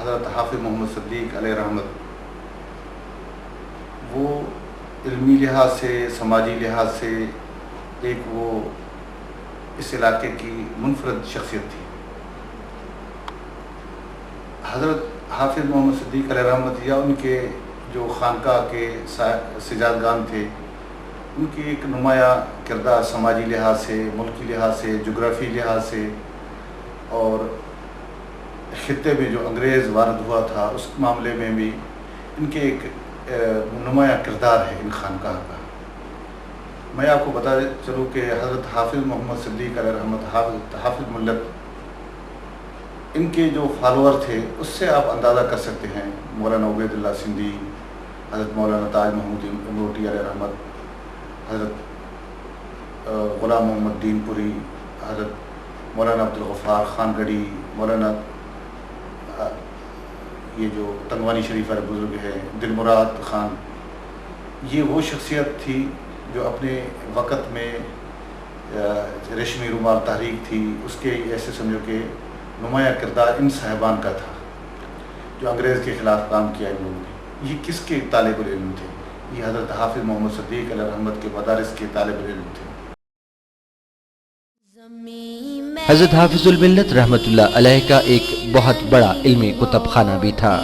حضرت حافظ محمد صدیق علیہ رحمت وہ علمی لحاظ سے، سماجی لحاظ سے ایک وہ اس علاقے کی منفرد شخصیت تھی۔ حضرت حافظ محمد صدیق علیہ رحمت یا ان کے جو خانقاہ کے سجادگان تھے، ان کی ایک نمایاں کردار سماجی لحاظ سے، ملکی لحاظ سے، جغرافی لحاظ سے اور خطے میں جو انگریز وارد ہوا تھا اس معاملے میں بھی ان کے ایک نمایاں کردار ہے ان خانقاہ کا۔ میں آپ کو بتا چلوں کہ حضرت حافظ محمد صدیق علیہ رحمت حافظ ملت، ان کے جو فالوور تھے اس سے آپ اندازہ کر سکتے ہیں، مولانا عبید اللہ سندھی، حضرت مولانا تاج محمود امروٹی علیہ رحمت، حضرت غلام محمد دین پوری، حضرت مولانا عبدالغفار خان گڑھی، مولانا یہ جو تنگوانی شریف والے بزرگ ہے دلمراد خان، یہ وہ شخصیت تھی جو اپنے وقت میں ریشمی رومال تحریک تھی، اس کے ایسے سمجھو کہ نمایاں کردار ان صاحبان کا تھا جو انگریز کے خلاف کام کیا ان لوگوں نے۔ یہ کس کے طالب العلم تھے؟ یہ حضرت حافظ محمد صدیق علیہ رحمت کے مدارس کے طالب العلم تھے۔ حضرت حافظ الملت رحمۃ اللہ علیہ کا ایک بہت بڑا علمی کتب خانہ بھی تھا،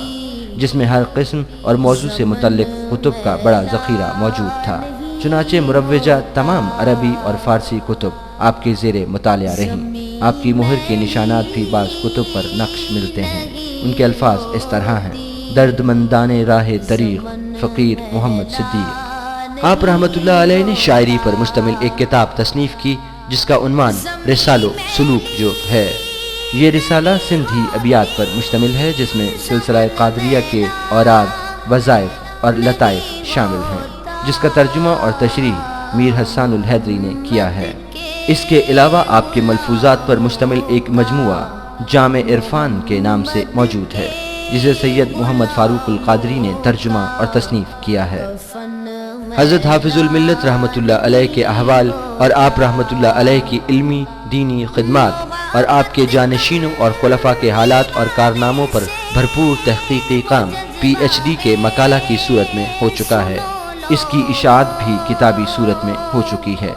جس میں ہر قسم اور موضوع سے متعلق کتب کا بڑا ذخیرہ موجود تھا۔ چنانچہ مروجہ تمام عربی اور فارسی کتب آپ کے زیر مطالعہ رہیں۔ آپ کی مہر کے نشانات بھی بعض کتب پر نقش ملتے ہیں۔ ان کے الفاظ اس طرح ہیں: درد مندان راہ طریق، فقیر محمد صدیق۔ آپ رحمۃ اللہ علیہ نے شاعری پر مشتمل ایک کتاب تصنیف کی جس کا عنوان رسالہ سلوک جو ہے۔ یہ رسالہ سندھی ابیات پر مشتمل ہے، جس میں سلسلہ قادریہ کے اوراد، وظائف اور لطائف شامل ہیں، جس کا ترجمہ اور تشریح میر حسان الحیدری نے کیا ہے۔ اس کے علاوہ آپ کے ملفوظات پر مشتمل ایک مجموعہ جامع عرفان کے نام سے موجود ہے، جسے سید محمد فاروق القادری نے ترجمہ اور تصنیف کیا ہے۔ حضرت حافظ الملت رحمۃ اللہ علیہ کے احوال اور آپ رحمۃ اللہ علیہ کی علمی دینی خدمات اور آپ کے جانشینوں اور خلفاء کے حالات اور کارناموں پر بھرپور تحقیقی کام PhD کے مقالہ کی صورت میں ہو چکا ہے۔ اس کی اشاعت بھی کتابی صورت میں ہو چکی ہے۔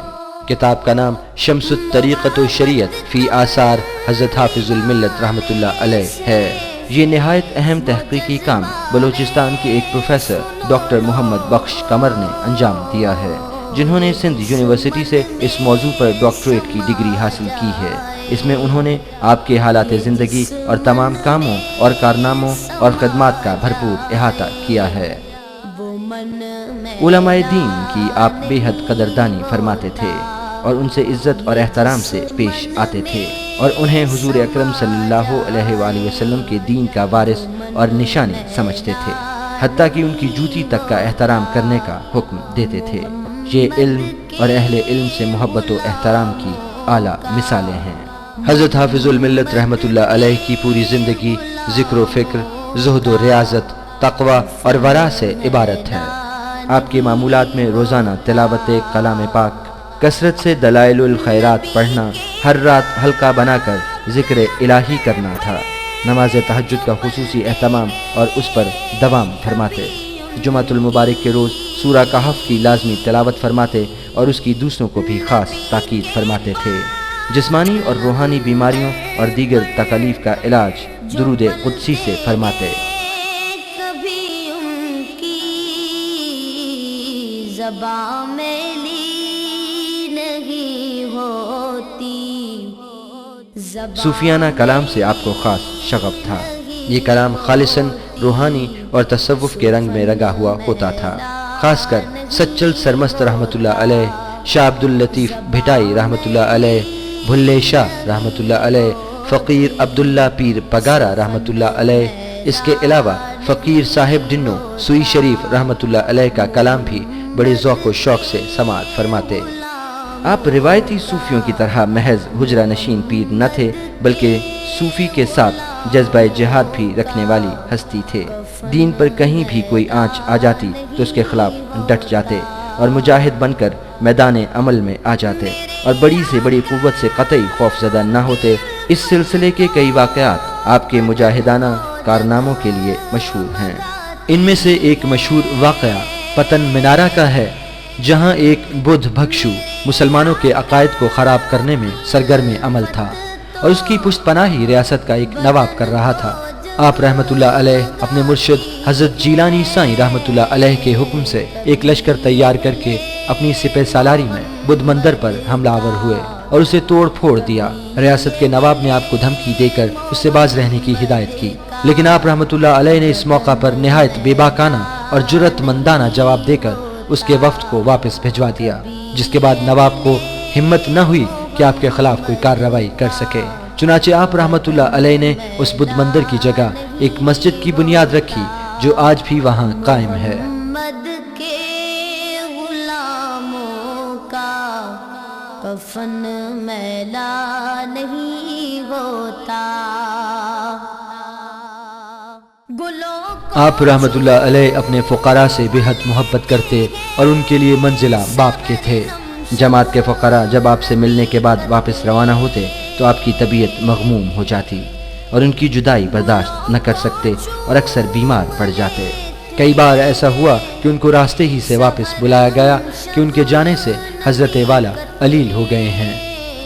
کتاب کا نام شمس الطریقۃ و شریعت فی آثار حضرت حافظ الملت رحمۃ اللہ علیہ ہے۔ یہ نہایت اہم تحقیقی کام بلوچستان کے ایک پروفیسر ڈاکٹر محمد بخش قمر نے انجام دیا ہے، جنہوں نے سندھ یونیورسٹی سے اس موضوع پر ڈاکٹریٹ کی ڈگری حاصل کی ہے۔ اس میں انہوں نے آپ کے حالات زندگی اور تمام کاموں اور کارناموں اور خدمات کا بھرپور احاطہ کیا ہے۔ علماء دین کی آپ بے حد قدردانی فرماتے تھے اور ان سے عزت اور احترام سے پیش آتے تھے، اور انہیں حضور اکرم صلی اللہ علیہ وآلہ وسلم کے دین کا وارث اور نشانی سمجھتے تھے، حتیٰ کہ ان کی جوتی تک کا احترام کرنے کا حکم دیتے تھے۔ یہ علم اور اہل علم سے محبت و احترام کی اعلیٰ مثالیں ہیں۔ حضرت حافظ الملت رحمۃ اللہ علیہ کی پوری زندگی ذکر و فکر، زہد و ریاضت، تقوی اور ورع سے عبارت ہے۔ آپ کے معمولات میں روزانہ تلاوت کلام پاک، کثرت سے دلائل الخیرات پڑھنا، ہر رات حلقہ بنا کر ذکر الہی کرنا تھا۔ نماز تہجد کا خصوصی اہتمام اور اس پر دوام فرماتے۔ جمعۃ المبارک کے روز سورہ کہف کی لازمی تلاوت فرماتے اور اس کی دوسروں کو بھی خاص تاکید فرماتے تھے۔ جسمانی اور روحانی بیماریوں اور دیگر تکالیف کا علاج درود قدسی سے فرماتے۔ زبان میلی نہیں ہوتی، صوفیانہ کلام سے آپ کو خاص شغف تھا۔ یہ کلام خالصاً روحانی اور تصوف کے رنگ میں رنگا ہوا ہوتا تھا۔ خاص کر سچل سرمست رحمۃ اللہ علیہ، شاہ عبداللطیف بھٹائی رحمۃ اللہ علیہ، بھلے شاہ رحمۃ اللہ علیہ، فقیر عبداللہ پیر پگارا رحمۃ اللہ علیہ، اس کے علاوہ فقیر صاحب ڈنو سوئی شریف رحمۃ اللہ علیہ کا کلام بھی بڑے ذوق و شوق سے سماعت فرماتے۔ آپ روایتی صوفیوں کی طرح محض حجرہ نشین پیر نہ تھے، بلکہ صوفی کے ساتھ جذبہ جہاد بھی رکھنے والی ہستی تھے۔ دین پر کہیں بھی کوئی آنچ آ جاتی تو اس کے خلاف ڈٹ جاتے اور مجاہد بن کر میدان عمل میں آ جاتے، اور بڑی سے بڑی قوت سے قطعی خوف زدہ نہ ہوتے۔ اس سلسلے کے کئی واقعات آپ کے مجاہدانہ کارناموں کے لیے مشہور ہیں۔ ان میں سے ایک مشہور واقعہ پتن منارہ کا ہے، جہاں ایک بدھ بھکشو مسلمانوں کے عقائد کو خراب کرنے میں سرگرم عمل تھا اور اس کی پشت پناہی ریاست کا ایک نواب کر رہا تھا۔ آپ رحمۃ اللہ علیہ اپنے مرشد حضرت جیلانی سائیں رحمۃ اللہ علیہ کے حکم سے ایک لشکر تیار کر کے اپنی سپہ سالاری میں بدھ مندر پر حملہ آور ہوئے اور اسے توڑ پھوڑ دیا۔ ریاست کے نواب نے آپ کو دھمکی دے کر اس سے باز رہنے کی ہدایت کی، لیکن آپ رحمۃ اللہ علیہ نے اس موقع پر نہایت بے باکانہ اور جرأت مندانہ جواب دے کر اس کے وفد کو واپس بھجوا دیا، جس کے بعد نواب کو ہمت نہ ہوئی کہ آپ کے خلاف کوئی کارروائی کر سکے۔ چنانچہ آپ رحمۃ اللہ علیہ نے اس بدھ مندر کی جگہ ایک مسجد کی بنیاد رکھی جو آج بھی وہاں قائم ہے۔ محمد کے غلاموں کا کفن میلا نہیں ہوتا، آپ رحمۃ اللہ علیہ اپنے فقراء سے بے حد محبت کرتے اور ان کے لیے منزلہ باپ کے تھے۔ جماعت کے فقراء جب آپ سے ملنے کے بعد واپس روانہ ہوتے تو آپ کی طبیعت مغموم ہو جاتی اور ان کی جدائی برداشت نہ کر سکتے اور اکثر بیمار پڑ جاتے۔ کئی بار ایسا ہوا کہ ان کو راستے ہی سے واپس بلایا گیا کہ ان کے جانے سے حضرت والا علیل ہو گئے ہیں۔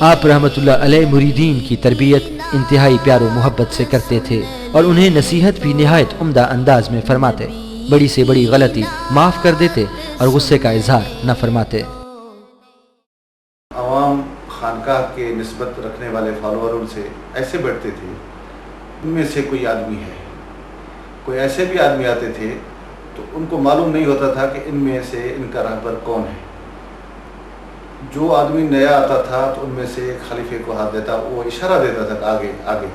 آپ رحمۃ اللہ علیہ مریدین کی تربیت انتہائی پیار و محبت سے کرتے تھے اور انہیں نصیحت بھی نہایت عمدہ انداز میں فرماتے، بڑی سے بڑی غلطی معاف کر دیتے اور غصے کا اظہار نہ فرماتے۔ عوام خانقاہ کے نسبت رکھنے والے فالووروں سے ایسے بیٹھتے تھے، ان میں سے کوئی آدمی ہے، کوئی ایسے بھی آدمی آتے تھے تو ان کو معلوم نہیں ہوتا تھا کہ ان میں سے ان کا رہبر کون ہے۔ جو آدمی نیا آتا تھا تو ان میں سے ایک خلیفے کو ہاتھ دیتا، وہ اشارہ دیتا تھا کہ آگے آگے۔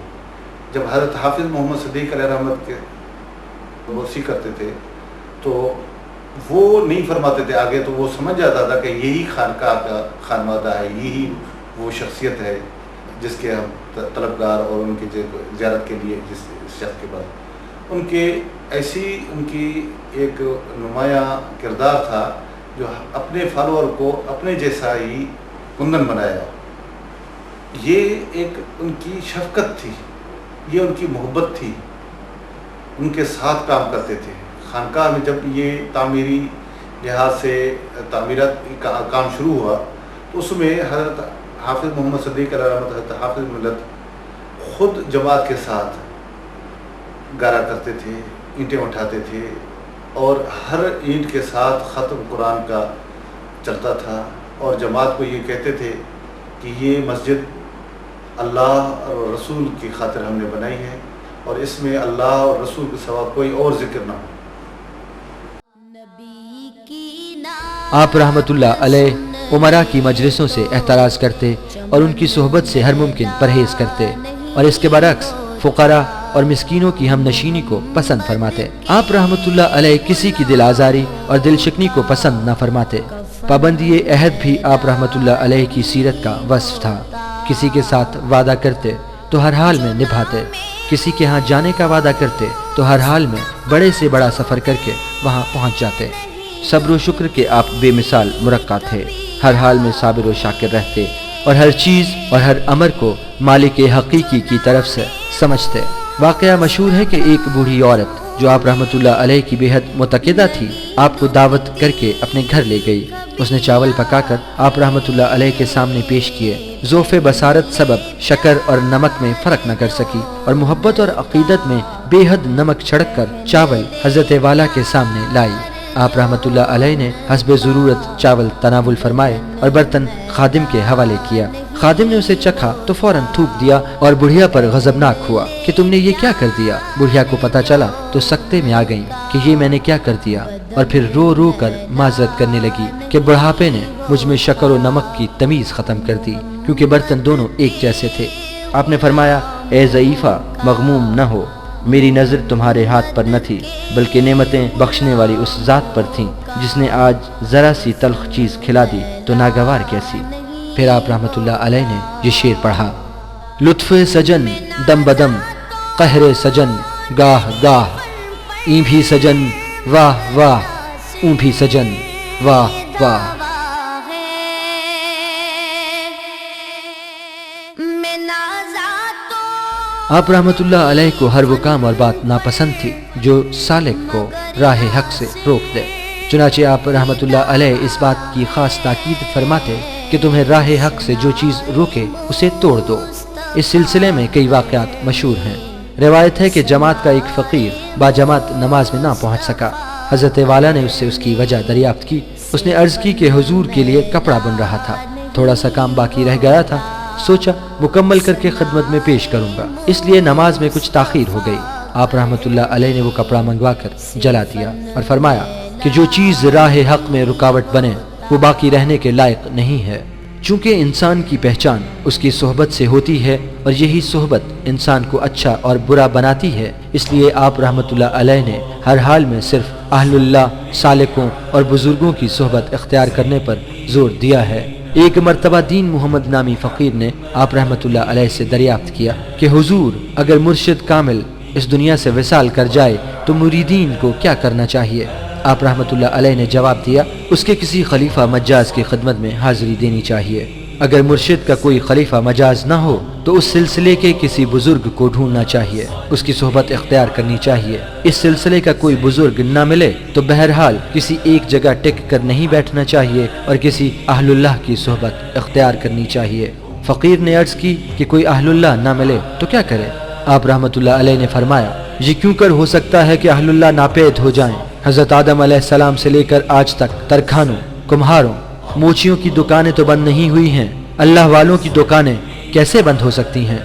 جب حضرت حافظ محمد صدیق علیہ رحمت کے موسیقی کرتے تھے تو وہ نہیں فرماتے تھے آگے، تو وہ سمجھ جاتا تھا کہ یہی خانقاہ کا خانوادہ ہے، یہی وہ شخصیت ہے جس کے ہم طلبگار اور ان کی زیارت کے لیے جس شخص کے بعد ان کے ایسی ان کی ایک نمایاں کردار تھا جو اپنے فالوور کو اپنے جیسا ہی کندن بنایا۔ یہ ایک ان کی شفقت تھی، یہ ان کی محبت تھی، ان کے ساتھ کام کرتے تھے۔ خانقاہ میں جب یہ تعمیری لحاظ سے تعمیرات کا کام شروع ہوا تو اس میں حضرت حافظ محمد صدیق علیہ رحمت، حضرت حافظ ملت خود جماعت کے ساتھ گارا کرتے تھے، اینٹیں اٹھاتے تھے اور ہر اینٹ کے ساتھ ختم قرآن کا چلتا تھا، اور جماعت کو یہ کہتے تھے کہ یہ مسجد اللہ اور رسول کی خاطر ہم نے بنائی ہے اور اس میں اللہ اور رسول کے سوا کوئی اور ذکر نہ ہو۔ آپ رحمۃ اللہ علیہ عمرا کی مجلسوں سے احتراز کرتے اور ان کی صحبت سے ہر ممکن پرہیز کرتے، اور اس کے برعکس فقراء اور مسکینوں کی ہم نشینی کو پسند فرماتے۔ آپ رحمۃ اللہ علیہ کسی کی دل آزاری اور دل شکنی کو پسند نہ فرماتے۔ پابندی عہد بھی آپ رحمۃ اللہ علیہ کی سیرت کا وصف تھا۔ کسی کے ساتھ وعدہ کرتے تو ہر حال میں نبھاتے، کسی کے ہاں جانے کا وعدہ کرتے تو ہر حال میں بڑے سے بڑا سفر کر کے وہاں پہنچ جاتے۔ صبر و شکر کے آپ بے مثال مرقع تھے، ہر حال میں صابر و شاکر رہتے اور ہر چیز اور ہر امر کو مالک حقیقی کی طرف سے سمجھتے۔ واقعہ مشہور ہے کہ ایک بوڑھی عورت جو آپ رحمۃ اللہ علیہ کی بے حد متقدہ تھی، آپ کو دعوت کر کے اپنے گھر لے گئی۔ اس نے چاول پکا کر آپ رحمۃ اللہ علیہ کے سامنے پیش کیے۔ ذوف بصارت سبب شکر اور نمک میں فرق نہ کر سکی اور محبت اور عقیدت میں بے حد نمک چھڑک کر چاول حضرت والا کے سامنے لائی۔ آپ رحمۃ اللہ علیہ نے حسب ضرورت چاول تناول فرمائے اور برتن خادم کے حوالے کیا۔ خادم نے اسے چکھا تو فوراً تھوک دیا اور بڑھیا پر غضبناک ہوا کہ تم نے یہ کیا کر دیا۔ بڑھیا کو پتہ چلا تو سکتے میں آ گئیں کہ یہ میں نے کیا کر دیا، اور پھر رو رو کر معذرت کرنے لگی کہ بڑھاپے نے مجھ میں شکر و نمک کی تمیز ختم کر دی، کیونکہ برتن دونوں ایک جیسے تھے۔ آپ نے فرمایا، اے ضعیفہ مغموم نہ ہو، میری نظر تمہارے ہاتھ پر نہ تھی بلکہ نعمتیں بخشنے والی اس ذات پر تھیں جس نے آج ذرا سی تلخ چیز کھلا دی تو ناگوار کیسی۔ پھر آپ رحمۃ اللہ علیہ نے یہ شعر پڑھا، لطف سجن دم بدم قہر سجن گاہ گاہ، این بھی سجن واہ واہ، اون بھی سجن واہ واہ۔ آپ رحمۃ اللہ علیہ کو ہر وہ کام اور بات ناپسند تھی جو سالک کو راہ حق سے روک دے۔ چنانچہ آپ رحمۃ اللہ علیہ اس بات کی خاص تاکید فرماتے کہ تمہیں راہ حق سے جو چیز روکے اسے توڑ دو۔ اس سلسلے میں کئی واقعات مشہور ہیں۔ روایت ہے کہ جماعت کا ایک فقیر باجماعت نماز میں نہ پہنچ سکا۔ حضرت والا نے اس سے اس کی وجہ دریافت کی۔ اس نے عرض کی کہ حضور کے لیے کپڑا بن رہا تھا، تھوڑا سا کام باقی رہ گیا تھا، سوچا مکمل کر کے خدمت میں پیش کروں گا، اس لیے نماز میں کچھ تاخیر ہو گئی۔ آپ رحمۃ اللہ علیہ نے وہ کپڑا منگوا کر جلا دیا اور فرمایا کہ جو چیز راہ حق میں رکاوٹ بنے وہ باقی رہنے کے لائق نہیں ہے۔ چونکہ انسان کی پہچان اس کی صحبت سے ہوتی ہے اور یہی صحبت انسان کو اچھا اور برا بناتی ہے، اس لیے آپ رحمۃ اللہ علیہ نے ہر حال میں صرف اہل اللہ، سالکوں اور بزرگوں کی صحبت اختیار کرنے پر زور دیا ہے۔ ایک مرتبہ دین محمد نامی فقیر نے آپ رحمۃ اللہ علیہ سے دریافت کیا کہ حضور، اگر مرشد کامل اس دنیا سے وصال کر جائے تو مریدین کو کیا کرنا چاہیے؟ آپ رحمۃ اللہ علیہ نے جواب دیا، اس کے کسی خلیفہ مجاز کی خدمت میں حاضری دینی چاہیے۔ اگر مرشد کا کوئی خلیفہ مجاز نہ ہو تو اس سلسلے کے کسی بزرگ کو ڈھونڈنا چاہیے، اس کی صحبت اختیار کرنی چاہیے۔ اس سلسلے کا کوئی بزرگ نہ ملے تو بہرحال کسی ایک جگہ ٹک کر نہیں بیٹھنا چاہیے اور کسی اہل اللہ کی صحبت اختیار کرنی چاہیے۔ فقیر نے عرض کی کہ کوئی اہل اللہ نہ ملے تو کیا کرے؟ آپ رحمۃ اللہ علیہ نے فرمایا، یہ کیوں کر ہو سکتا ہے کہ اہل اللہ ناپید ہو جائیں؟ حضرت آدم علیہ السلام سے لے کر آج تک ترکھانوں، کمہاروں، موچیوں کی دکانیں تو بند نہیں ہوئی ہیں، اللہ والوں کی دکانیں کیسے بند ہو سکتی ہیں؟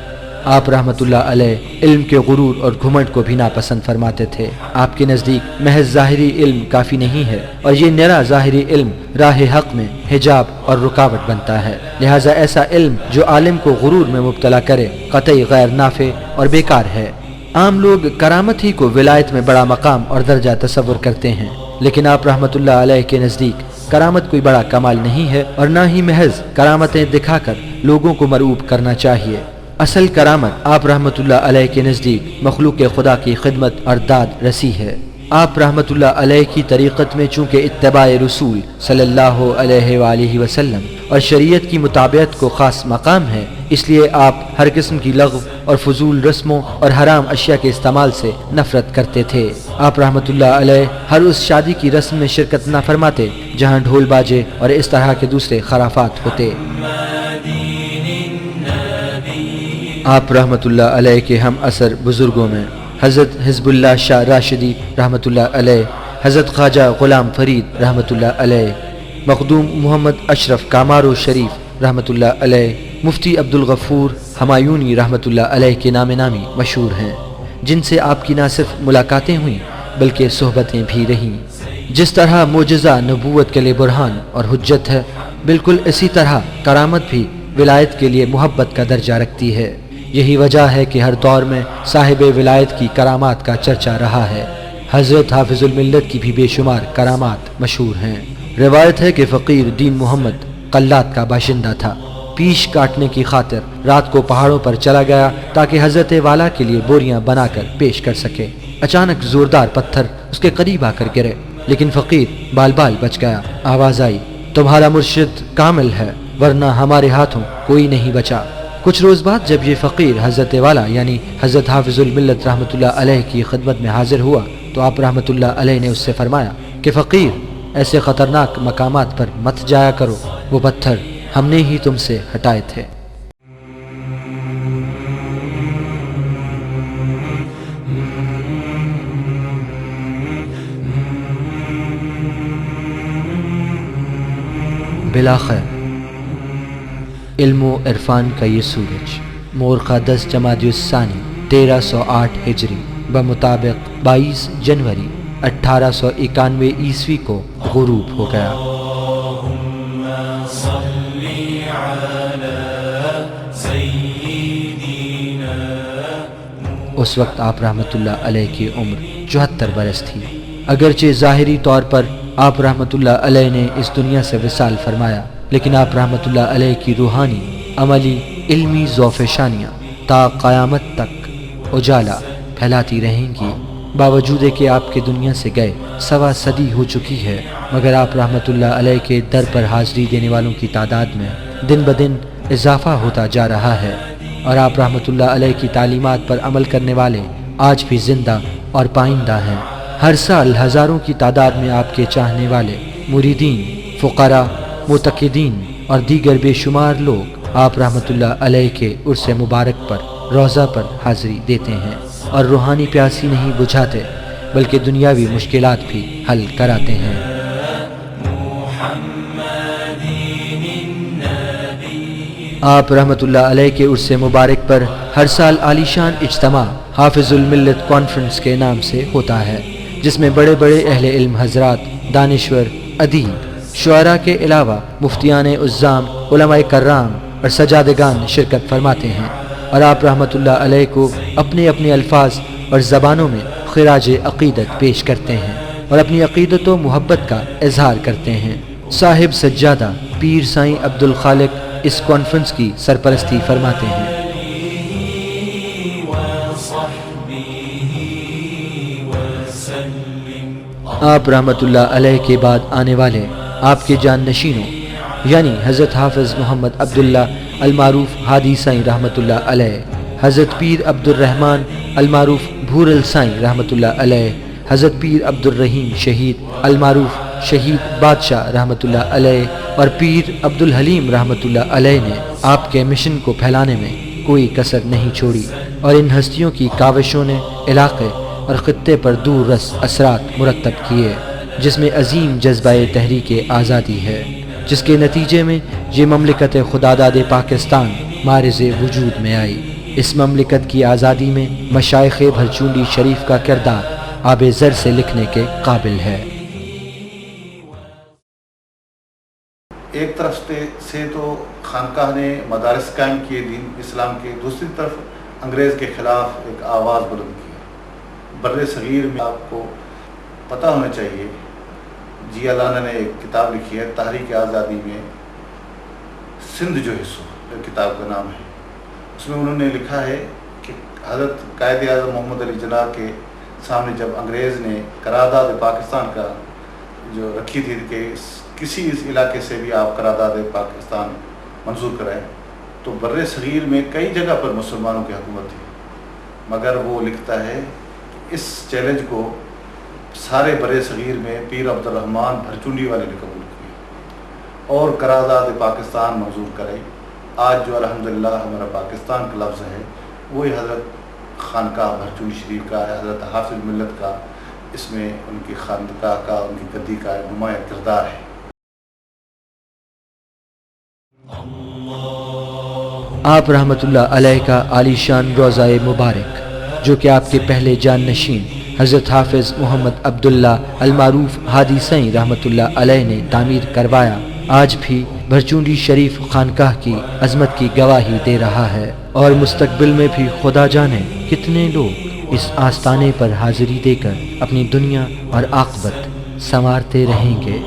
آپ رحمۃ اللہ علیہ علم کے غرور اور گھمنڈ کو بھی ناپسند فرماتے تھے۔ آپ کے نزدیک محض ظاہری علم کافی نہیں ہے اور یہ نرا ظاہری علم راہ حق میں حجاب اور رکاوٹ بنتا ہے، لہٰذا ایسا علم جو عالم کو غرور میں مبتلا کرے قطعی غیر نافع اور بیکار ہے۔ عام لوگ کرامت ہی کو ولایت میں بڑا مقام اور درجہ تصور کرتے ہیں، لیکن آپ رحمۃ اللہ علیہ کے نزدیک کرامت کوئی بڑا کمال نہیں ہے اور نہ ہی محض کرامتیں دکھا کر لوگوں کو مرعوب کرنا چاہیے۔ اصل کرامت آپ رحمۃ اللہ علیہ کے نزدیک مخلوق خدا کی خدمت اور داد رسی ہے۔ آپ رحمۃ اللہ علیہ کی طریقت میں چونکہ اتباع رسول صلی اللہ علیہ وآلہ وسلم اور شریعت کی مطابقت کو خاص مقام ہے، اس لیے آپ ہر قسم کی لغو اور فضول رسموں اور حرام اشیاء کے استعمال سے نفرت کرتے تھے۔ آپ رحمۃ اللہ علیہ ہر اس شادی کی رسم میں شرکت نہ فرماتے جہاں ڈھول باجے اور اس طرح کے دوسرے خرافات ہوتے۔ آپ رحمۃ اللہ علیہ کے ہم اثر بزرگوں میں حضرت حزب اللہ شاہ راشدی رحمۃ اللہ علیہ، حضرت خواجہ غلام فرید رحمۃ اللہ علیہ، مخدوم محمد اشرف کامارو شریف رحمۃ اللہ علیہ، مفتی عبدالغفور ہمایونی رحمۃ اللہ علیہ کے نام نامی مشہور ہیں، جن سے آپ کی نہ صرف ملاقاتیں ہوئیں بلکہ صحبتیں بھی رہیں۔ جس طرح معجزہ نبوت کے لیے برہان اور حجت ہے، بالکل اسی طرح کرامت بھی ولایت کے لیے محبت کا درجہ رکھتی ہے۔ یہی وجہ ہے کہ ہر دور میں صاحب ولایت کی کرامات کا چرچا رہا ہے۔ حضرت حافظ الملت کی بھی بے شمار کرامات مشہور ہیں۔ روایت ہے کہ فقیر دین محمد قلات کا باشندہ تھا، پیش کاٹنے کی خاطر رات کو پہاڑوں پر چلا گیا تاکہ حضرت والا کے لیے بوریاں بنا کر پیش کر سکے۔ اچانک زوردار پتھر اس کے قریب آ کر گرے، لیکن فقیر بال بال بچ گیا۔ آواز آئی، تمہارا مرشد کامل ہے ورنہ ہمارے ہاتھوں کوئی نہیں بچا۔ کچھ روز بعد جب یہ فقیر حضرت والا یعنی حضرت حافظ الملت رحمۃ اللہ علیہ کی خدمت میں حاضر ہوا تو آپ رحمۃ اللہ علیہ نے اس سے فرمایا کہ فقیر، ایسے خطرناک مقامات پر مت جایا کرو، وہ پتھر ہم نے ہی تم سے ہٹائے تھے۔ بلاخر علم و عرفان کا یہ سورج مورخہ 10 جمادی الثانی 1308 ہجری بمطابق 22 جنوری 1891 عیسوی کو غروب ہو گیا۔ اس وقت آپ رحمۃ اللہ علیہ کی عمر 74 برس تھی۔ اگرچہ ظاہری طور پر آپ رحمۃ اللہ علیہ نے اس دنیا سے وصال فرمایا، لیکن آپ رحمۃ اللہ علیہ کی روحانی، عملی، علمی ذوفشانیاں تا قیامت تک اجالا پھیلاتی رہیں گی۔ باوجود کہ آپ کے دنیا سے گئے 1.25 صدی ہو چکی ہے، مگر آپ رحمۃ اللہ علیہ کے در پر حاضری دینے والوں کی تعداد میں دن بدن اضافہ ہوتا جا رہا ہے اور آپ رحمۃ اللہ علیہ کی تعلیمات پر عمل کرنے والے آج بھی زندہ اور پائندہ ہیں۔ ہر سال ہزاروں کی تعداد میں آپ کے چاہنے والے مریدین، فقراء، معتقدین اور دیگر بے شمار لوگ آپ رحمۃ اللہ علیہ کے عرس مبارک پر روضہ پر حاضری دیتے ہیں اور روحانی پیاسی نہیں بجھاتے بلکہ دنیاوی مشکلات بھی حل کراتے ہیں۔ آپ رحمۃ اللہ علیہ کے عرس مبارک پر ہر سال عالی شان اجتماع حافظ الملت کانفرنس کے نام سے ہوتا ہے، جس میں بڑے بڑے اہل علم حضرات، دانشور، ادیب، شعراء کے علاوہ مفتیان عظام، علماء کرام اور سجادگان شرکت فرماتے ہیں اور آپ رحمۃ اللہ علیہ کو اپنے اپنے الفاظ اور زبانوں میں خراج عقیدت پیش کرتے ہیں اور اپنی عقیدت و محبت کا اظہار کرتے ہیں۔ صاحب سجادہ پیر سائیں عبد الخالق اس کانفرنس کی سرپرستی فرماتے ہیں۔ آپ رحمۃ اللہ علیہ کے بعد آنے والے آپ کے جان نشینوں یعنی حضرت حافظ محمد عبداللہ المعروف ہادی سائیں رحمۃ اللہ علیہ، حضرت پیر عبد الرحمن المعروف بھورل سائیں رحمۃ اللہ علیہ، حضرت پیر عبد الرحیم شہید المعروف شہید بادشاہ رحمۃ اللہ علیہ اور پیر عبد الحلیم رحمۃ اللہ علیہ نے آپ کے مشن کو پھیلانے میں کوئی کسر نہیں چھوڑی اور ان ہستیوں کی کاوشوں نے علاقے اور خطے پر دور رس اثرات مرتب کیے، جس میں عظیم جذبہ تحریک آزادی ہے، جس کے نتیجے میں یہ مملکت خداداد پاکستان معرض وجود میں آئی۔ اس مملکت کی آزادی میں مشائخ بھرچونڈی شریف کا کردار آب زر سے لکھنے کے قابل ہے۔ ایک طرف سے تو خانقاہ نے مدارس قائم کیے دین اسلام کے، دوسری طرف انگریز کے خلاف ایک آواز بلند کی۔ بر صغیر میں آپ کو پتہ ہونا چاہیے، جی علانہ نے ایک کتاب لکھی ہے تحریک آزادی میں سندھ جو حصہ، کتاب کا نام ہے، اس میں انہوں نے لکھا ہے کہ حضرت قائد اعظم محمد علی جناح کے سامنے جب انگریز نے قرارداد پاکستان کا جو رکھی تھی کہ کسی اس علاقے سے بھی آپ قرارداد پاکستان منظور کرائیں، تو بر صغیر میں کئی جگہ پر مسلمانوں کی حکومت تھی، مگر وہ لکھتا ہے اس چیلنج کو سارے بر صغیر میں پیر عبد الرحمن بھرچونڈی والے نے قبول کیا اور قرارداد پاکستان منظور کرائی۔ آج جو الحمدللہ ہمارا پاکستان کا لفظ ہے وہی حضرت خانقاہ بھرچونڈی شریف کا ہے، حضرت حافظ ملت کا، اس میں ان کی خانقاہ کا، ان کی گدی کا نمایاں کردار ہے۔ آپ رحمۃ اللہ علیہ کا عالی شان روضہ مبارک جو کہ آپ کے پہلے جان نشین حضرت حافظ محمد عبداللہ المعروف ہادی سائیں رحمۃ اللہ علیہ نے تعمیر کروایا، آج بھی بھرچونڈی شریف خانقاہ کی عظمت کی گواہی دے رہا ہے اور مستقبل میں بھی خدا جانے کتنے لوگ اس آستانے پر حاضری دے کر اپنی دنیا اور عاقبت سنوارتے رہیں گے۔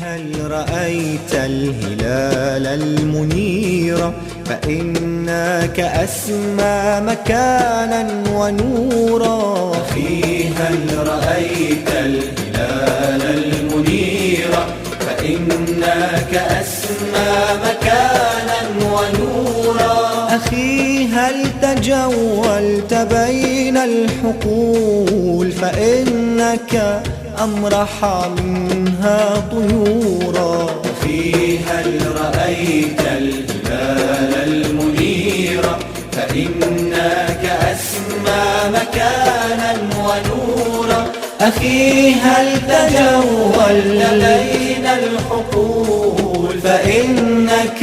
هل رأيت الهلال المنير فإنك أسمى مكانا ونورا هل رأيت الهلال المنير فإنك أسمى مكانا ونورا أخي هل تجولت بين الحقول فإنك أمرح منها طيورا هل رأيت الهلال المنير فإنك أسمى مكانا ونورا أخي هل تجولت بين الحقول فإنك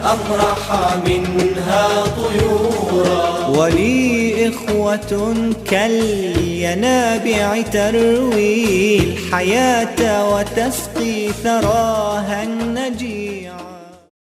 أمرح منها طيورا ولي إخوة كالينابع تروي الحياة وتسقي ثراها النجيل